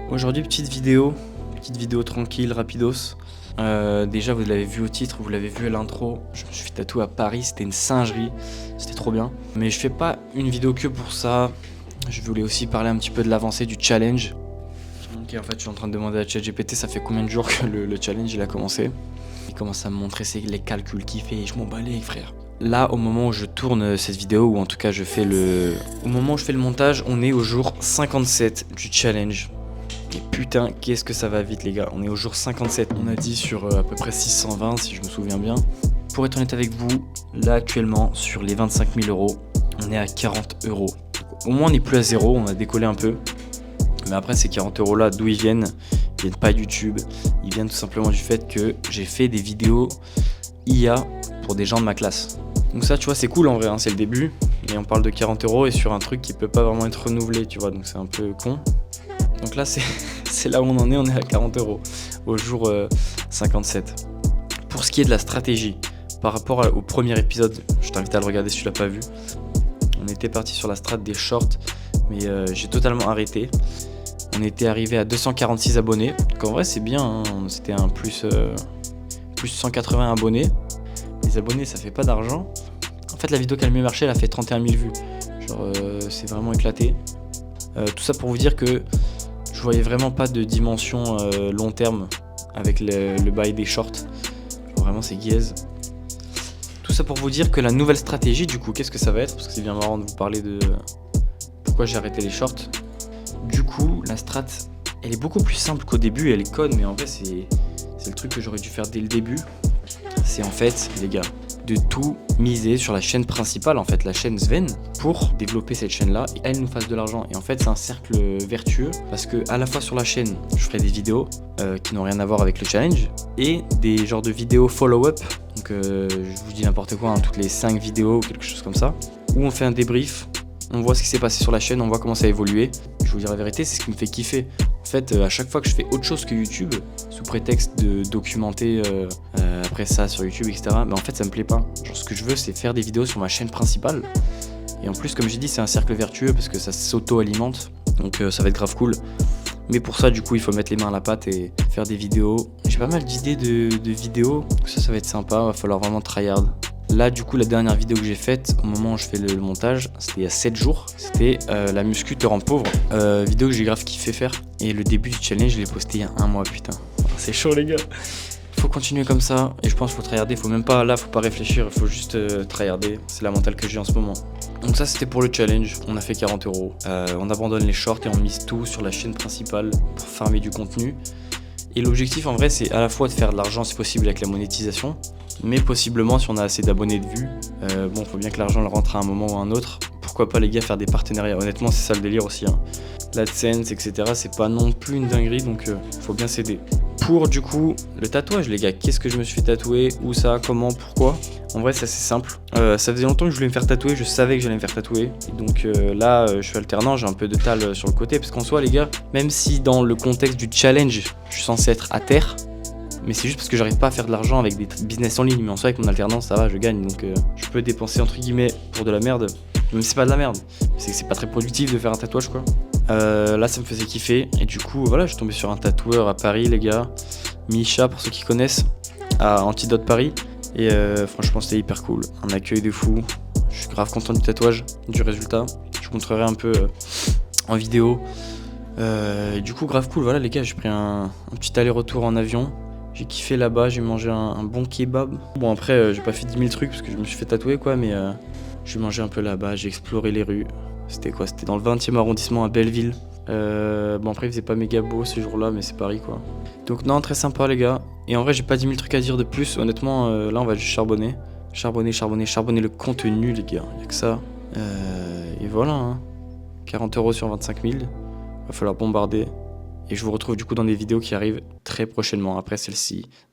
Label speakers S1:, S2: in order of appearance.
S1: Aujourd'hui, petite vidéo tranquille, rapidos. Déjà, vous l'avez vu au titre, vous l'avez vu à l'intro. Je me suis fait tatouer à Paris, c'était une singerie, c'était trop bien. Mais je fais pas une vidéo que pour ça. Je voulais aussi parler un petit peu de l'avancée du challenge. Ok, en fait, je suis en train de demander à ChatGPT, ça fait combien de jours que le challenge il a commencé. Il commence à me montrer les calculs qu'il fait et je m'en bats les frère. Là, au moment où je tourne cette vidéo, ou en tout cas au moment où je fais le montage, on est au jour 57 du challenge. Et putain, qu'est-ce que ça va vite les gars, on est au jour 57. On a dit sur à peu près 620 si je me souviens bien. Pour être honnête avec vous, là actuellement sur les 25 000 €, on est à 40 €. Au moins on n'est plus à zéro, on a décollé un peu. Mais après ces 40 € là, d'où ils viennent pas de YouTube. Ils viennent tout simplement du fait que j'ai fait des vidéos IA pour des gens de ma classe. Donc ça tu vois c'est cool en vrai, hein, c'est le début. Mais on parle de 40 € et sur un truc qui peut pas vraiment être renouvelé, tu vois, donc c'est un peu con. Donc là c'est là où on en est, on est à 40 € au jour 57. Pour ce qui est de la stratégie, par rapport au premier épisode, je t'invite à le regarder si tu l'as pas vu. On était parti sur la strat des shorts, mais j'ai totalement arrêté. On était arrivé à 246 abonnés, donc en vrai c'est bien, hein. C'était un plus 180 abonnés. Les abonnés ça fait pas d'argent. En fait la vidéo qui a le mieux marché elle a fait 31 000 vues. Genre c'est vraiment éclaté. Tout ça pour vous dire que je voyais vraiment pas de dimension long terme avec le bail des shorts. Vraiment c'est gaze. Tout ça pour vous dire que la nouvelle stratégie du coup, qu'est-ce que ça va être? Parce que c'est bien marrant de vous parler de pourquoi j'ai arrêté les shorts. Du coup la strat elle est beaucoup plus simple qu'au début, elle est conne mais en vrai c'est le truc que j'aurais dû faire dès le début. C'est en fait les gars de tout miser sur la chaîne principale, en fait la chaîne Sven, pour développer cette chaîne là et elle nous fasse de l'argent. Et en fait c'est un cercle vertueux parce que à la fois sur la chaîne je ferai des vidéos qui n'ont rien à voir avec le challenge et des genres de vidéos follow-up. Donc je vous dis n'importe quoi, hein, toutes les 5 vidéos ou quelque chose comme ça, où on fait un débrief, on voit ce qui s'est passé sur la chaîne, on voit comment ça a évolué. Je vous dire la vérité, c'est ce qui me fait kiffer. En fait, à chaque fois que je fais autre chose que YouTube, sous prétexte de documenter après ça sur YouTube, etc., mais en fait, ça me plaît pas. Genre, ce que je veux, c'est faire des vidéos sur ma chaîne principale. Et en plus, comme j'ai dit, c'est un cercle vertueux parce que ça s'auto-alimente. Donc, ça va être grave cool. Mais pour ça, du coup, il faut mettre les mains à la pâte et faire des vidéos. J'ai pas mal d'idées de vidéos. Ça va être sympa. Va falloir vraiment tryhard. Là du coup la dernière vidéo que j'ai faite au moment où je fais le montage, c'était il y a 7 jours, c'était la muscu te rend pauvre, vidéo que j'ai grave kiffé faire. Et le début du challenge je l'ai posté il y a un mois, putain, c'est chaud les gars. Faut continuer comme ça et je pense qu'il faut tryharder, faut même pas là, faut pas réfléchir, il faut juste tryharder, c'est la mentale que j'ai en ce moment. Donc ça c'était pour le challenge, on a fait 40 €, on abandonne les shorts et on mise tout sur la chaîne principale pour farmer du contenu. Et l'objectif en vrai c'est à la fois de faire de l'argent si possible avec la monétisation, mais possiblement si on a assez d'abonnés de vues, bon faut bien que l'argent rentre à un moment ou à un autre. Pourquoi pas les gars faire des partenariats, honnêtement c'est ça le délire aussi, hein. L'AdSense etc c'est pas non plus une dinguerie donc faut bien s'aider. Pour du coup le tatouage les gars, qu'est-ce que je me suis fait tatouer, où ça, comment, pourquoi? En vrai c'est assez simple, ça faisait longtemps que je voulais me faire tatouer, je savais que j'allais me faire tatouer. Et donc là je suis alternant, j'ai un peu de tal sur le côté, parce qu'en soi les gars, même si dans le contexte du challenge je suis censé être à terre, mais c'est juste parce que j'arrive pas à faire de l'argent avec des business en ligne. Mais en soi avec mon alternance ça va, je gagne, donc je peux dépenser entre guillemets pour de la merde. Même si c'est pas de la merde, c'est que c'est pas très productif de faire un tatouage quoi. Là ça me faisait kiffer et du coup voilà, je suis tombé sur un tatoueur à Paris les gars, Misha pour ceux qui connaissent, à Antidote Paris. Et franchement c'était hyper cool, un accueil de fou. Je suis grave content du tatouage, du résultat. Je vous montrerai un peu en vidéo. Et du coup grave cool, voilà les gars, j'ai pris un petit aller-retour en avion. J'ai kiffé là-bas, j'ai mangé un bon kebab. Bon après j'ai pas fait 10 000 trucs parce que je me suis fait tatouer quoi, mais j'ai mangé un peu là-bas, j'ai exploré les rues. C'était quoi? C'était dans le 20e arrondissement à Belleville. Bon après il faisait pas méga beau ce jour-là, mais c'est Paris quoi. Donc non, très sympa les gars. Et en vrai j'ai pas 10 000 trucs à dire de plus, honnêtement là on va juste charbonner. Charbonner le contenu les gars, y'a que ça. Et voilà hein. 40 € sur 25 000, va falloir bombarder. Et je vous retrouve du coup dans des vidéos qui arrivent très prochainement après celle-ci.